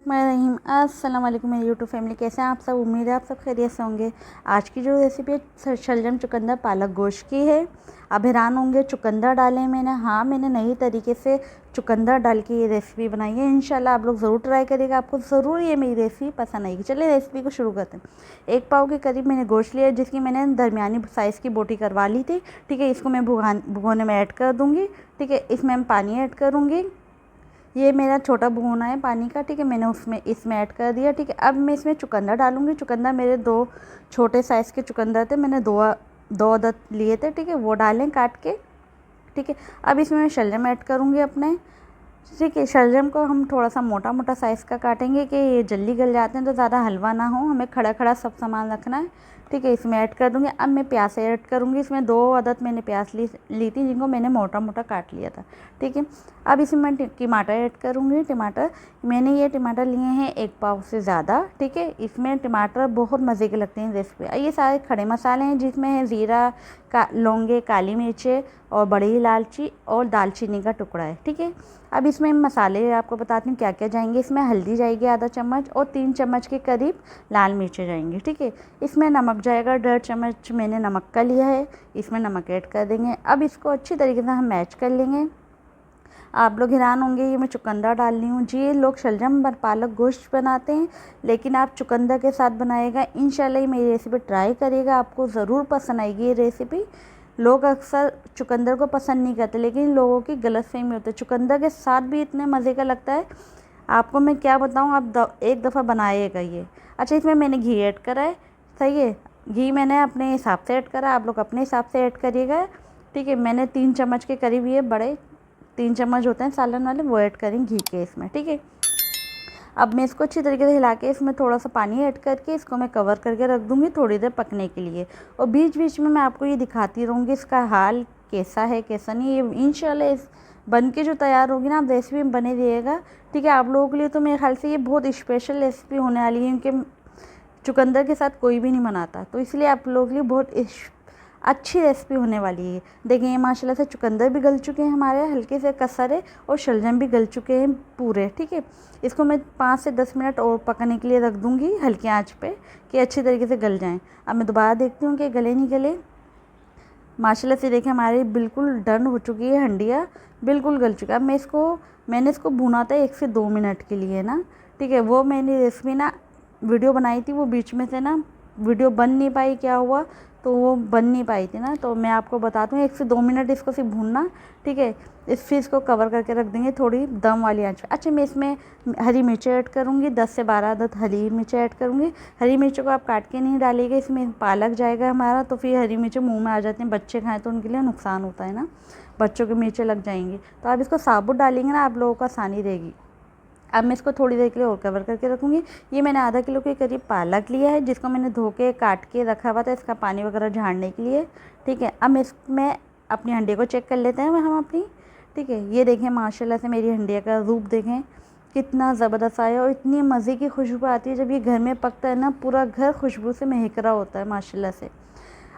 अस्सलाम वालेकुम मेरी यूट्यूब फैमिली, कैसे हैं आप सब। उम्मीद है आप सब खैरियत से होंगे। आज की जो रेसिपी है शलजम चुकंदर पालक गोश्त की है। अब हैरान होंगे चुकंदर डाले मैंने। हाँ, मैंने नई तरीके से चुकंदर डाल के ये रेसिपी बनाई है। इंशाल्लाह आप लोग ज़रूर ट्राई करिएगा, आपको ज़रूर ये मेरी रेसिपी पसंद आएगी। चलिए रेसिपी को शुरू करते हैं। 1 पाव के करीब मैंने गोश्त लिया, जिसकी मैंने दरमियानी साइज़ की बोटी करवा ली थी। ठीक है, इसको मैं भुगोने में ऐड कर दूँगी। ठीक है, इसमें मैं पानी ऐड करूँगी। ये मेरा छोटा भगोना है पानी का। ठीक है, मैंने इसमें ऐड कर दिया। ठीक है, अब मैं इसमें चुकंदर डालूंगी। चुकंदर मेरे 2 छोटे साइज़ के चुकंदर थे, मैंने दो अदद लिए थे। ठीक है, वो डालें काट के। ठीक है, अब इसमें मैं शलजम ऐड करूँगी अपने। ठीक है, शलजम को हम थोड़ा सा मोटा मोटा साइज़ का काटेंगे कि ये जल्दी गल जाते हैं, तो ज़्यादा हलवा ना हो, हमें खड़ा खड़ा सब सामान रखना है। ठीक है, इसमें ऐड कर दूँगी। अब मैं प्याज ऐड करूँगी। इसमें 2 अदद मैंने प्याज ली थी, जिनको मैंने मोटा मोटा काट लिया था। ठीक है, अब इसमें मैं टमाटर ऐड करूँगी। टमाटर मैंने ये टमाटर लिए हैं 1 पाव से ज़्यादा। ठीक है, इसमें टमाटर बहुत मज़े के लगते हैं रेसिपी। ये सारे खड़े मसाले हैं, जिसमें है ज़ीरा, लौंगे, काली मिर्चें और बड़ी इलायची और दालचीनी का टुकड़ा है। ठीक है, अब इसमें मसाले आपको बताती हूँ क्या क्या जाएंगे। इसमें हल्दी जाएगी आधा चम्मच और 3 चम्मच के करीब लाल मिर्चें जाएंगी। ठीक है, इसमें नमक जाएगा 1.5 चम्मच, मैंने नमक का लिया है, इसमें नमक ऐड कर देंगे। अब इसको अच्छी तरीके से हम मैच कर लेंगे। आप लोग हैरान होंगे ये मैं चुकंदर डाल रही हूँ जी। ये लोग शलजम पालक गोश्त बनाते हैं, लेकिन आप चुकंदर के साथ बनाएगा। इंशाल्लाह मेरी रेसिपी ट्राई करिएगा, आपको ज़रूर पसंद आएगी ये रेसिपी। लोग अक्सर चुकंदर को पसंद नहीं करते, लेकिन लोगों की गलतफहमी होती है। चुकंदर के साथ भी इतने मज़े का लगता है, आपको मैं क्या बताऊँ। आप एक दफ़ा बनाइएगा ये। अच्छा, इसमें मैंने घी ऐड करा है। सही है, घी मैंने अपने हिसाब से ऐड करा, आप लोग अपने हिसाब से ऐड करिएगा। ठीक है, मैंने 3 चम्मच के करीब, ये बड़े 3 चम्मच होते हैं सालन वाले, वो ऐड करेंगे घी के इसमें। ठीक है, अब मैं इसको अच्छी तरीके से हिला के इसमें थोड़ा सा पानी ऐड करके इसको मैं कवर करके रख दूँगी थोड़ी देर पकने के लिए। और बीच बीच में मैं आपको ये दिखाती रहूँगी इसका हाल कैसा है कैसा नहीं। ये इंशाल्लाह इस बन के जो तैयार होगी ना, आप रेसिपी में बने रहिएगा। ठीक है, आप लोगों के लिए तो मेरे ख्याल से ये बहुत स्पेशल रेसिपी होने वाली है, क्योंकि चुकंदर के साथ कोई भी नहीं बनाता, तो इसलिए आप लोगों के लिए बहुत अच्छी रेसिपी होने वाली है। देखिए ये माशाल्लाह से चुकंदर भी गल चुके हैं हमारे, हल्के से कसर है, और शलजम भी गल चुके हैं पूरे। ठीक है, इसको मैं 5 से 10 मिनट और पकने के लिए रख दूँगी हल्की आंच पे, कि अच्छी तरीके से गल जाएं। अब मैं दोबारा देखती हूँ कि गले नहीं गले। माशाल्लाह से देखिए हमारी बिल्कुल डन हो चुकी है, हंडिया बिल्कुल गल चुका है। अब मैंने इसको भुना था 1 से 2 मिनट के लिए ना। ठीक है, वो मैंने रेसिपी ना वीडियो बनाई थी, वो बीच में से ना वीडियो बन नहीं पाई, क्या हुआ तो वो बन नहीं पाई थी ना, तो मैं आपको बताती हूँ 1 से 2 मिनट इसको सिर्फ भूनना। ठीक है, फिर इसको कवर करके रख देंगे थोड़ी दम वाली आंच पे। अच्छा, मैं इसमें हरी मिर्चें ऐड करूँगी, 10 से 12 अदद हरी मिर्चें ऐड करूँगी। हरी मिर्चों को आप काट के नहीं डालिएगा, इसमें पालक जाएगा हमारा, तो फिर हरी मिर्चें मुँह में आ जाती हैं, बच्चे खाएँ तो उनके लिए नुकसान होता है ना, बच्चों की मिर्चें लग जाएंगी। तो आप इसको साबुत डालेंगे ना, आप लोगों को आसानी रहेगी। अब मैं इसको थोड़ी देर के लिए और कवर करके रखूँगी। ये मैंने आधा किलो के करीब पालक लिया है, जिसको मैंने धो के काट के रखा हुआ था, इसका पानी वगैरह झाड़ने के लिए। ठीक है, अब इसमें अपनी हंडी को चेक कर लेते हैं हम अपनी। ठीक है, ये देखें माशाल्लाह से मेरी हंडिया का रूप देखें कितना ज़बरदस्त आया, और इतनी मज़े की खुशबू आती है जब ये घर में पकता है ना, पूरा घर खुशबू से महक रहा होता है माशाल्लाह से।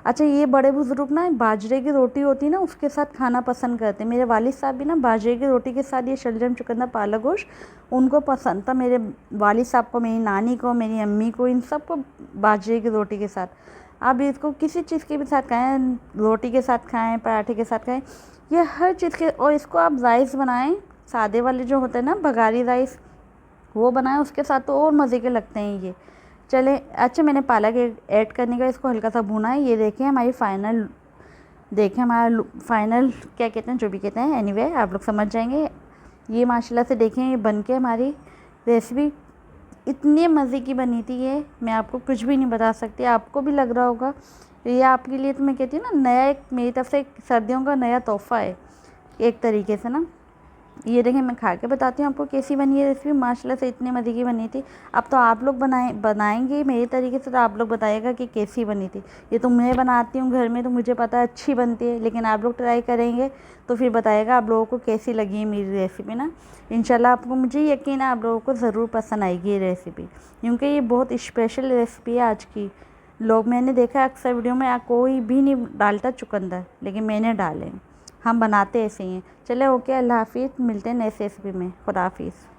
अच्छा, ये बड़े बुज़ुर्ग ना बाजरे की रोटी होती है ना, उसके साथ खाना पसंद करते हैं। मेरे वालिद साहब भी ना बाजरे की रोटी के साथ ये शलजम चुकंदर पालक गोश्त उनको पसंद था। मेरे वालिद साहब को, मेरी नानी को, मेरी अम्मी को, इन सब को बाजरे की रोटी के साथ। आप इसको किसी चीज़ के भी साथ खाएँ, रोटी के साथ खाएँ, पराठे के साथ खाएँ, ये हर चीज़ के। और इसको आप राइस बनाएँ, सादे वाले जो होते हैं ना बघारी राइस, वो बनाएँ, उसके साथ तो और मज़े के लगते हैं ये। चले, अच्छा मैंने पालक ऐड करने का इसको हल्का सा भुना है। ये देखें हमारी फाइनल, देखें हमारा फाइनल क्या कहते हैं, जो भी कहते हैं, एनीवे आप लोग समझ जाएंगे। ये माशाल्लाह से देखें ये बन के हमारी रेसिपी इतनी मज़े की बनी थी, ये मैं आपको कुछ भी नहीं बता सकती। आपको भी लग रहा होगा ये आपके लिए, तो मैं कहती हूँ ना नया, एक मेरी तरफ से सर्दियों का नया तोहफ़ा है एक तरीके से ना। ये देखें मैं खा के बताती हूँ आपको कैसी बनी है रेसिपी। माशाल्लाह से इतने मज़े की बनी थी। अब तो आप लोग बनाएंगे मेरे तरीके से, तो आप लोग बताइएगा कि कैसी बनी थी। ये तो मैं बनाती हूँ घर में, तो मुझे पता है अच्छी बनती है, लेकिन आप लोग ट्राई करेंगे तो फिर बताइएगा आप लोगों को कैसी लगी है मेरी रेसिपी ना। इंशाल्लाह आपको, मुझे यकीन है आप लोगों को ज़रूर पसंद आएगी ये रेसिपी, क्योंकि ये बहुत स्पेशल रेसिपी है आज की। लोग, मैंने देखा है अक्सर वीडियो में कोई भी नहीं डालता चुकंदर, लेकिन मैंने डाले, हम बनाते ऐसे ही हैं। चले ओके, अल्लाह हाफिज़, मिलते हैं नेक्स्ट रेसिपी में। खुदा हाफिज़।